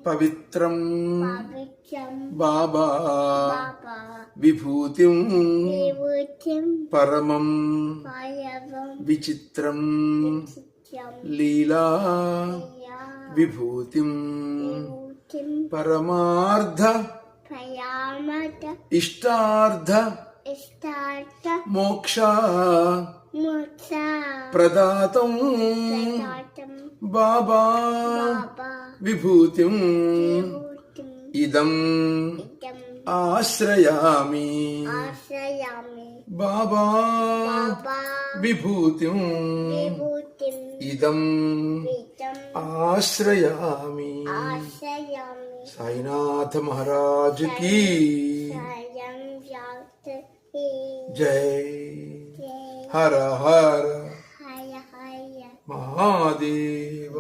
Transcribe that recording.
పవిత్రం బాబా విభూతిం పరమం విచిత్రం లీలా విభూతిం పరమార్థ ఇష్టార్థ మోక్ష ప్రదాతం బాబా విభూతిం ఇదం ఆశ్రయామి బాబా విభూతిం ఇదం ఆశ్రయామి. సాయినాథ మహారాజ్ की जय. हर हर महादेव.